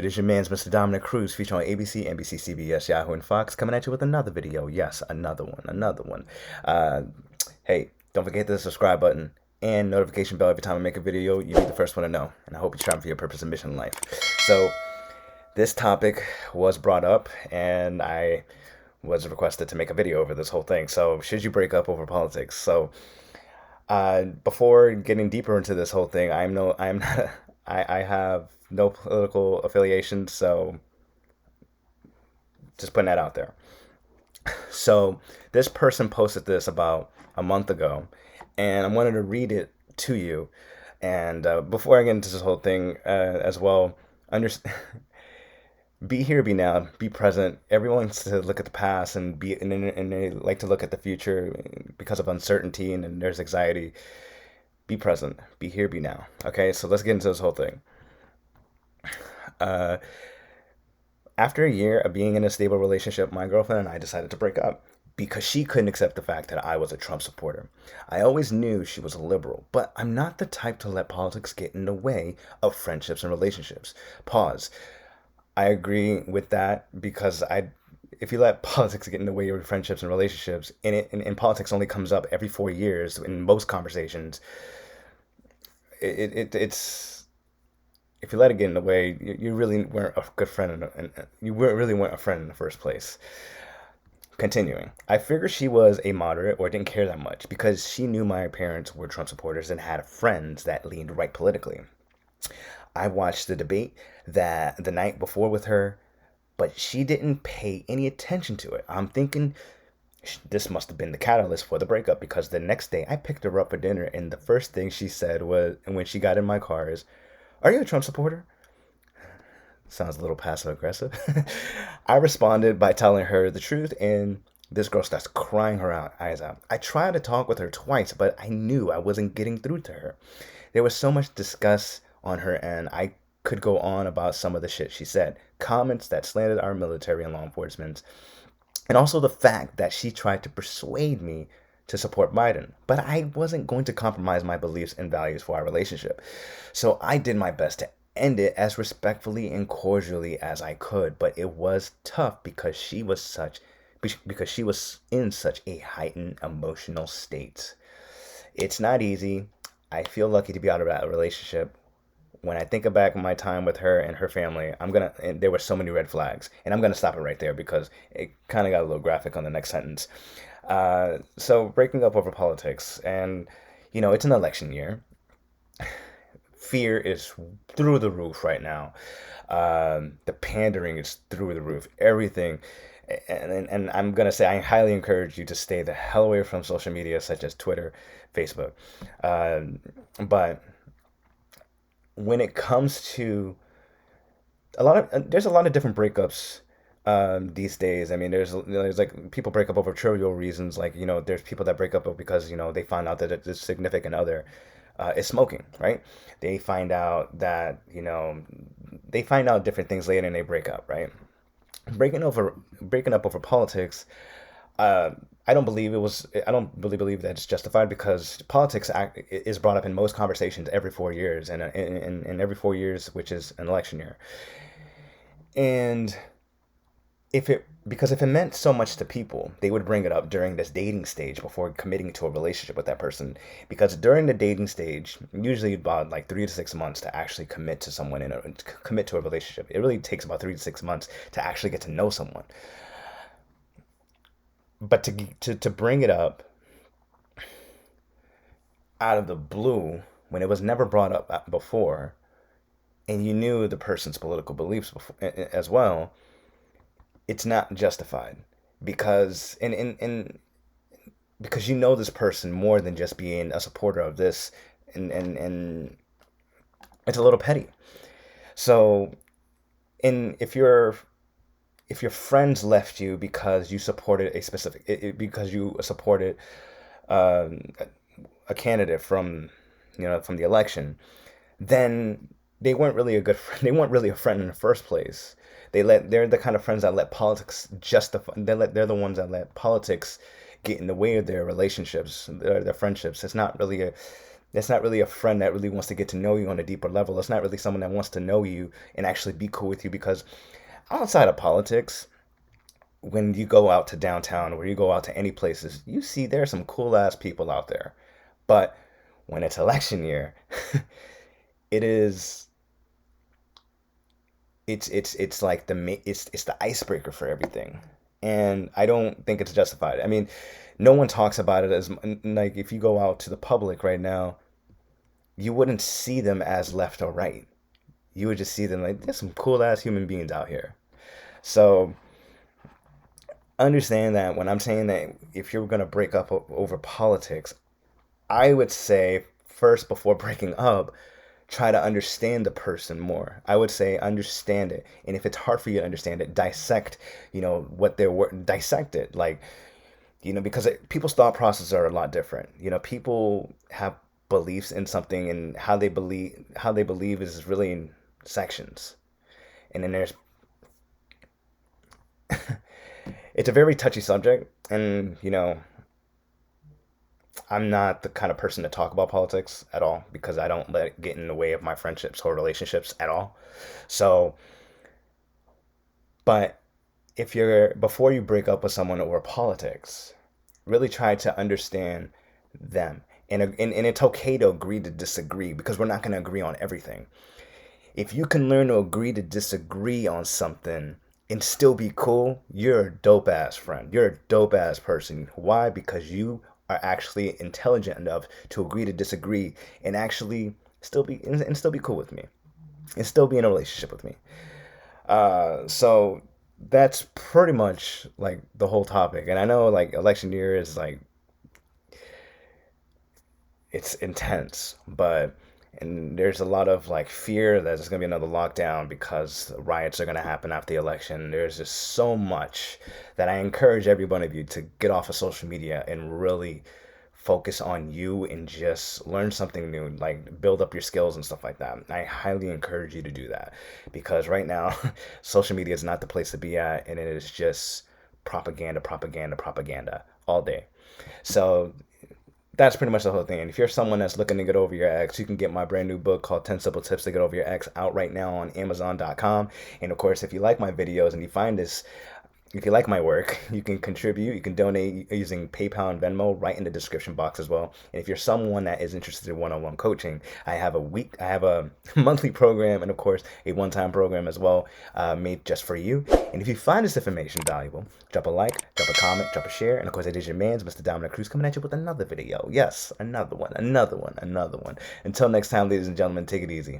is your man's Mr. Dominic Cruz, featuring on ABC, NBC, CBS, Yahoo, and Fox, coming at you with another video. Yes, another one. Uh, hey, don't forget the subscribe button and notification bell every time I make a video. You'll be the first one to know, and I hope you're striving for your purpose and mission in life. So, this topic was brought up, and I was requested to make a video over this whole thing. So, should you break up over politics? So, before getting deeper into this whole thing, I'm not, I have no political affiliation, so just putting that out there. So this person posted this about a month ago, and I wanted to read it to you. And before I get into this whole thing, as well, understand. Be here, be now, be present. Everyone wants to look at the past and they like to look at the future because of uncertainty and there's anxiety. Be present, be here, be now. Okay, so let's get into this whole thing. Uh, After a year of being in a stable relationship, my girlfriend and I decided to break up because she couldn't accept the fact that I was a Trump supporter. I always knew she was a liberal, but I'm not the type to let politics get in the way of friendships and relationships. Pause. I agree with that because if you let politics get in the way of your friendships and relationships, and politics only comes up every 4 years in most conversations, it's if you let it get in the way, you really weren't a good friend, and you really weren't a friend in the first place. Continuing, I figured she was a moderate or didn't care that much because she knew my parents were Trump supporters and had friends that leaned right politically. I watched the debate that the night before with her, but she didn't pay any attention to it. I'm thinking this must have been the catalyst for the breakup because the next day I picked her up for dinner and the first thing she said was, when she got in my car, is, "Are you a Trump supporter?" Sounds a little passive aggressive. I responded by telling her the truth, and this girl starts crying her eyes out. I tried to talk with her twice, but I knew I wasn't getting through to her. There was so much disgust on her end. I could go on about some of the shit she said, comments that slandered our military and law enforcement, and also the fact that she tried to persuade me to support Biden. But I wasn't going to compromise my beliefs and values for our relationship. So I did my best to end it as respectfully and cordially as I could, but it was tough because she was in such a heightened emotional state. It's not easy. I feel lucky to be out of that relationship. When I think back on my time with her and her family, and there were so many red flags, and I'm gonna stop it right there because it kind of got a little graphic on the next sentence. So breaking up over politics, and it's an election year. Fear is through the roof right now. The pandering is through the roof. Everything. And I'm going to say I highly encourage you to stay the hell away from social media such as Twitter, Facebook. But when it comes to there's a lot of different breakups these days. I mean, there's like people break up over trivial reasons. Like, there's people that break up because, they found out that the significant other is smoking, right? They find out that, they find out different things later and they break up, right? Breaking up over politics, I don't really believe that it's justified because politics is brought up in most conversations every 4 years, and in every 4 years, which is an election year. And because if it meant so much to people, they would bring it up during this dating stage before committing to a relationship with that person. Because during the dating stage, usually about like 3 to 6 months to actually commit to someone commit to a relationship. It really takes about 3 to 6 months to actually get to know someone. But to bring it up out of the blue when it was never brought up before, and you knew the person's political beliefs as well, it's not justified because because this person more than just being a supporter of this, and it's a little petty. So, if your friends left you because you supported because you supported um, a candidate from the election, then they weren't really a good friend. They weren't really a friend in the first place. They're the kind of friends that let politics justify. They're the ones that let politics get in the way of their relationships, their friendships. It's That's not really a friend that really wants to get to know you on a deeper level. That's not really someone that wants to know you and actually be cool with you, because outside of politics, when you go out to downtown or you go out to any places, you see there's some cool ass people out there. But when it's election year, it is it's like it's the icebreaker for everything. And I don't think it's justified. I mean, no one talks about it as like, if you go out to the public right now, you wouldn't see them as left or right. You would just see them like, there's some cool ass human beings out here. So understand that when I'm saying that if you're going to break up over politics, I would say first, before breaking up, try to understand the person more. I would say understand it. And if it's hard for you to understand it, dissect, what they're dissect it. Like, because people's thought processes are a lot different. People have beliefs in something, and how they believe is really in sections. And then there's it's a very touchy subject, and I'm not the kind of person to talk about politics at all, because I don't let it get in the way of my friendships or relationships at all. So, but if you're before you break up with someone over politics, really try to understand them. And it's okay to agree to disagree, because we're not going to agree on everything. If you can learn to agree to disagree on something and still be cool, you're a dope ass friend. You're a dope ass person. Why? Because you are actually intelligent enough to agree to disagree and actually still be cool with me and still be in a relationship with me. So that's pretty much like the whole topic. And I know like election year is like, it's intense, and there's a lot of like fear that there's going to be another lockdown because riots are going to happen after the election. There's just so much that I encourage every one of you to get off of social media and really focus on you and just learn something new, like build up your skills and stuff like that. I highly encourage you to do that, because right now social media is not the place to be at, and it is just propaganda, propaganda, propaganda all day. So that's pretty much the whole thing. And if you're someone that's looking to get over your ex, you can get my brand new book called 10 Simple Tips to Get Over Your Ex out right now on Amazon.com. And of course, if you like my videos and if you like my work, you can contribute. You can donate using PayPal and Venmo right in the description box as well. And if you're someone that is interested in one-on-one coaching, I have a monthly program, and of course a one-time program as well, made just for you. And if you find this information valuable, drop a like, drop a comment, drop a share. And of course, it is your man's Mr. Dominic Cruz coming at you with another video. Yes, another one. Until next time, ladies and gentlemen, take it easy.